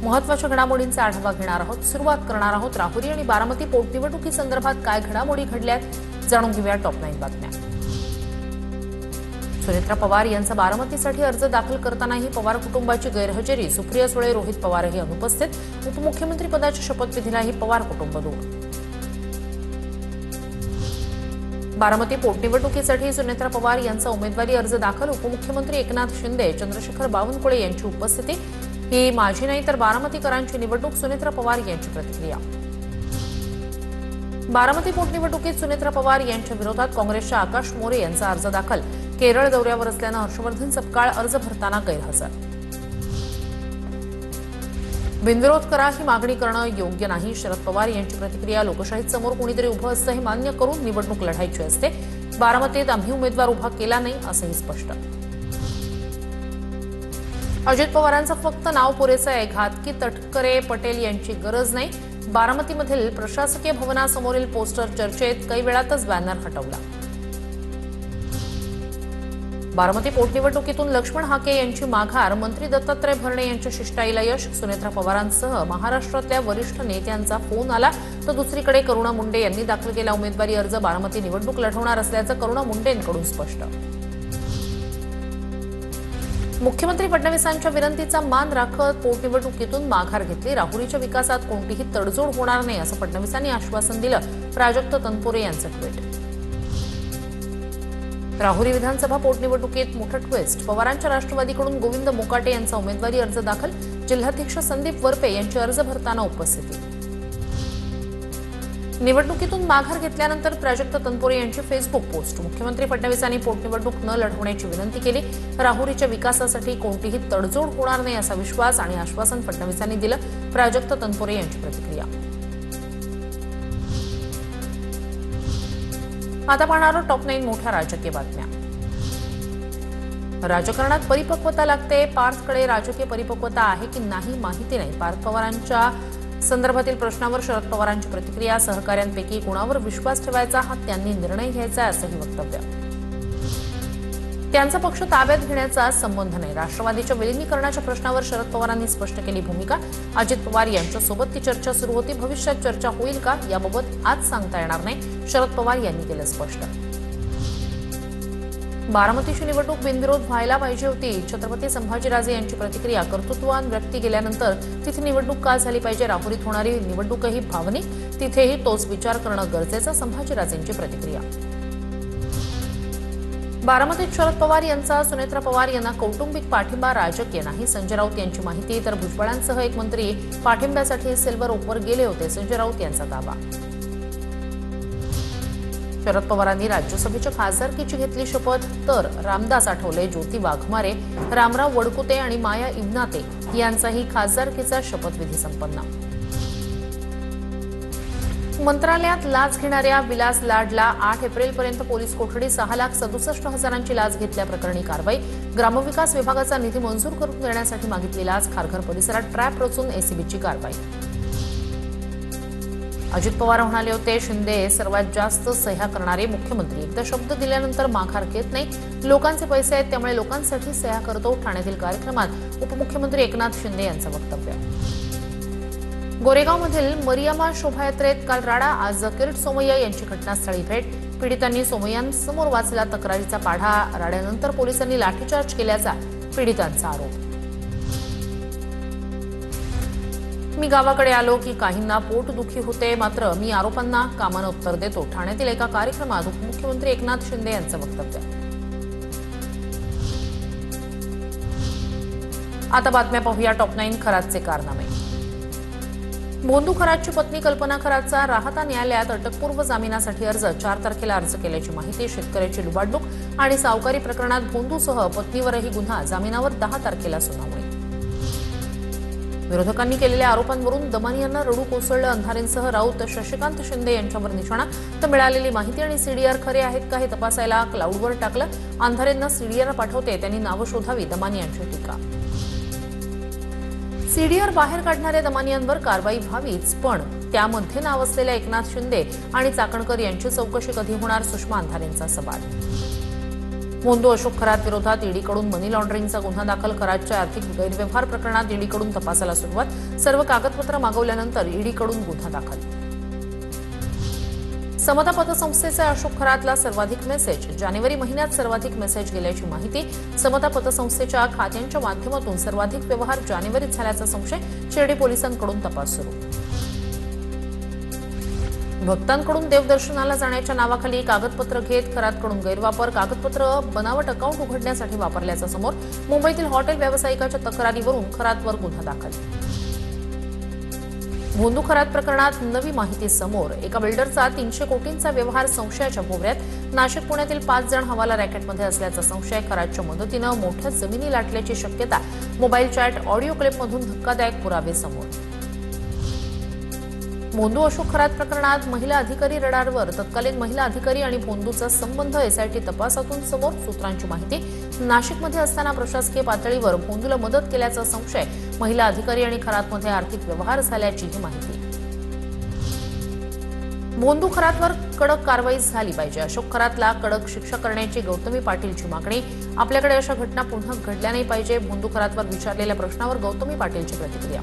महत्त्वाच्या घडामोडींचा आढावा घेणार आहोत। सुरुवात करणार आहोत राहुरी आणि बारामती पोटनिवडणुकीसंदर्भात काय घडामोडी घडल्यात जाणून घेऊया टॉप 9 बातम्या। सुनेत्रा पवार यांचा बारामतीसाठी अर्ज दाखल करतानाही पवार कुटुंबाची गैरहजेरी, सुप्रिया सुळे, रोहित पवारही अनुपस्थित। उपमुख्यमंत्री पदाच्या शपथविधीलाही पवार कुटुंब दूर। बारामती पोटनिवडणुकीसाठी सुनेत्रा पवार यांचा उमेदवारी अर्ज दाखल, उपमुख्यमंत्री एकनाथ शिंदे, चंद्रशेखर बावनकुळे यांची उपस्थिती। ही माझी नाही तर बारामतीकरांची निवडणूक, सुनेत्रा पवार यांची प्रतिक्रिया। बारामती पोटनिवडणुकीत सुनेत्रा पवार यांच्या विरोधात काँग्रेसच्या आकाश मोरे यांचा अर्ज दाखल। केरळ दौऱ्यावर असल्यानं हर्षवर्धन सपकाळ अर्ज भरताना गैरहजर। बिनविरोध करा ही मागणी करणं योग्य नाही, शरद पवार यांची प्रतिक्रिया। लोकशाहीत समोर कोणीतरी उभं असतं हे मान्य करून निवडणूक लढायची असते। बारामतीत आम्ही उमेदवार उभा केला नाही असंही स्पष्ट। अजित पवारांचं फक्त नाव पुरेसं आहे, घातकी तटकरे पटेल यांची गरज नाही। बारामतीमधील प्रशासकीय भवनासमोरील पोस्टर चर्चेत, काही वेळातच बॅनर हटवला। बारामती पोटनिवडणुकीतून लक्ष्मण हाके यांची माघार, मंत्री दत्तात्रय भरणे यांच्या शिष्टाईला यश। सुनेत्रा पवारांसह महाराष्ट्रातल्या वरिष्ठ नेत्यांचा फोन आला, तर दुसरीकडे करुणा मुंडे यांनी दाखल केला उमेदवारी अर्ज। बारामती निवडणूक लढवणार असल्याचं करुणा मुंडेंकडून स्पष्ट। मुख्यमंत्री फडणवीसांच्या विनंतीचा मान राखत पोटनिवडणुकीतून माघार घेतली। राहुरीच्या विकासात कोणतीही तडजोड होणार नाही असं फडणवीसांनी आश्वासन दिलं। प्राजक्त तनपुरे यांचं ट्विट। राहुरी विधानसभा पोटनिवडणुकीत मोठं ट्विस्ट, पवारांच्या राष्ट्रवादीकडून गोविंद मोकाटे यांचा उमेदवारी अर्ज दाखल। जिल्हाध्यक्ष संदीप वरपे यांची अर्ज भरताना उपस्थिती। निवडणुकीतून माघार घेतल्यानंतर प्राजक्त तनपुरे यांची फेसबुक पोस्ट। मुख्यमंत्री फडणवीसांनी पोटनिवडणूक न लढवण्याची विनंती केली। राहुरीच्या विकासासाठी कोणतीही तडजोड होणार नाही असा विश्वास आणि आश्वासन फडणवीसांनी दिलं। प्राजक्त तनपुरे यांची प्रतिक्रिया। आता पाहणार टॉप 9 मोठ्या राजकीय बातम्या। राजकारणात परिपक्वता लागते, पार्थकडे राजकीय परिपक्वता आहे की नाही माहिती नाही। पार्थ पवारांच्या संदर्भातील प्रश्नावर शरद पवारांची प्रतिक्रिया। सहकाऱ्यांपैकी कुणावर विश्वास ठेवायचा हा त्यांनी निर्णय घ्यायचा असंही वक्तव्य। त्यांचा पक्ष ताब्यात घेण्याचा संबंध नाही। राष्ट्रवादीच्या विलीनीकरणाच्या प्रश्नावर शरद पवारांनी स्पष्ट केली भूमिका। अजित पवार यांच्यासोबत ती चर्चा सुरू होती, भविष्यात चर्चा होईल का याबाबत आज सांगता येणार नाही, शरद पवार यांनी केलं स्पष्ट। बारामतीची निवडणूक बिनविरोध व्हायला पाहिजे होती, छत्रपती संभाजीराजे यांची प्रतिक्रिया। कर्तृत्ववान व्यक्ती गेल्यानंतर तिथे निवडणूक का झाली पाहिजे, राहुरीत होणारी निवडणूकही भावनिक, तिथेही तोच विचार करणं गरजेचं, संभाजीराजेंची प्रतिक्रिया। बारामतीत शरद पवार यांचा सुनेत्रा पवार यांना कौटुंबिक पाठिंबा, राजकीय नाही, संजय राऊत यांची माहिती। तर भुजबळांसह एक मंत्री पाठिंब्यासाठी सिल्व्हर ओकवर गेले होते, संजय राऊत यांचा दावा। शरद पवारांनी राज्यसभेच्या खासदारकीची घेतली शपथ, तर रामदास आठवले, ज्योती वाघमारे, रामराव वडकुते आणि माया इवनाते यांचाही खासदारकीचा शपथविधी संपन्न। मंत्रालयात लाच घेणाऱ्या विलास लाडला 8 एप्रिलपर्यंत पोलीस कोठडी, 6,67,000ची लाच घेतल्याप्रकरणी कारवाई। ग्रामविकास विभागाचा निधी मंजूर करून देण्यासाठी मागितली लाच, खारघर परिसरात ट्रॅप रचून एसीबीची कारवाई। अजित पवार म्हणाले होते, शिंदे सर्वात जास्त सह्या करणारे मुख्यमंत्री, एकदा शब्द दिल्यानंतर माघार घेत नाही, लोकांचे पैसे आहेत त्यामुळे लोकांसाठी सह्या करतो। ठाण्यातील कार्यक्रमात उपमुख्यमंत्री एकनाथ शिंदे यांचं वक्तव्य। गोरेगावमधील मरियमा शोभायात्रेत काल राडा, आज किरीट सोमय्या यांची घटनास्थळी भेट। पीडितांनी सोमय्यांसमोर वाचला तक्रारीचा पाढा, राड्यानंतर पोलिसांनी लाठीचार्ज केल्याचा पीडितांचा आरोप। मी गावाकडे आलो की काहींना पोटदुखी होते, मात्र मी आरोपांना कामानं उत्तर देतो। ठाण्यातील एका कार्यक्रमात उपमुख्यमंत्री एकनाथ शिंदे यांचं वक्तव्य। आता बातम्या पाहूया टॉप 9 खरातचे कारनामे। भोंदू खरातची पत्नी कल्पना खरातचा राहता न्यायालयात अटकपूर्व जामिनासाठी अर्ज, 4 तारखेला अर्ज केल्याची माहिती। शेतकऱ्याची लुबाडणूक आणि सावकारी प्रकरणात भोंदूसह पत्नीवरही गुन्हा, जामिनावर 10 तारखेला सुनावणी। विरोधकांनी केलेल्या आरोपांवरून दमानी यांना रडू कोसळलं, अंधारेंसह राऊत, शशिकांत शिंदे यांच्यावर निशाणा। तर मिळालेली माहिती आणि सीडीआर खरे आहेत का हे तपासायला क्लाउडवर टाकलं, अंधारेंना सीडीआर पाठवते त्यांनी नावं शोधावी, दमानी यांची टीका। सीडीआर बाहेर काढणाऱ्या दमानियांवर कारवाई व्हावीच, पण त्यामध्ये नाव असलेल्या एकनाथ शिंदे आणि चाकणकर यांची चौकशी कधी होणार, सुषमा अंधारेंचा सवाल। मोंदू अशोक खरात विरोधात ईडीकडून मनी लॉन्ड्रिंगचा गुन्हा दाखल. खरातच्या आर्थिक गैरव्यवहार प्रकरणात ईडीकडून तपासाला सुरुवात. सर्व कागदपत्र मागवल्यानंतर ईडीकडून गुन्हा दाखल. समता पतसंस्थेचे अशोक खरातला सर्वाधिक मेसेज. जानेवारी महिन्यात सर्वाधिक मेसेज गेल्याची माहिती. समता पतसंस्थेच्या खात्यांच्या माध्यमातून सर्वाधिक व्यवहार जानेवारीत झाल्याचा संशय. शिर्डी पोलिसांकडून तपास सुरू. भक्तांकडून देवदर्शनाला जाण्याच्या नावाखाली कागदपत्र घेत खरातकडून गैरवापर. कागदपत्र बनावट अकाउंट उघडण्यासाठी वापरल्याचा समोर. मुंबईतील हॉटेल व्यावसायिकाच्या तक्रारीवरून खरातवर गुन्हा दाखल. मोंदू खरात प्रकरणात नवी माहिती समोर. एका बिल्डरचा 300 कोटींचा व्यवहार संशयाच्या भोवऱ्यात. नाशिक पुण्यातील 5 जण हवाला रॅकेटमध्ये असल्याचा संशय. खरातच्या मदतीनं मोठ्या जमिनी लाटल्याची शक्यता. मोबाईल चॅट ऑडिओ क्लिपमधून धक्कादायक पुरावे समोर. मोंदू अशोक खरात प्रकरणात महिला अधिकारी रडारवर. तत्कालीन महिला अधिकारी आणि मोंदूचा संबंध एसआयटी तपासातून समोर. सूत्रांची माहिती. नाशिकमध्ये असताना प्रशासकीय पातळीवर मोंदूला मदत केल्याचा संशय. महिला अधिकारी आणि खरातमध्ये आर्थिक व्यवहार झाल्याचीही माहिती. मोंदू खरातवर कडक कारवाई झाली पाहिजे. अशोक खरातला कडक शिक्षा करण्याची गौतमी पाटीलची मागणी. आपल्याकडे अशा घटना पुन्हा घडल्या नाही पाहिजे. मोंदू खरातवर विचारलेल्या प्रश्नावर गौतमी पाटीलची प्रतिक्रिया.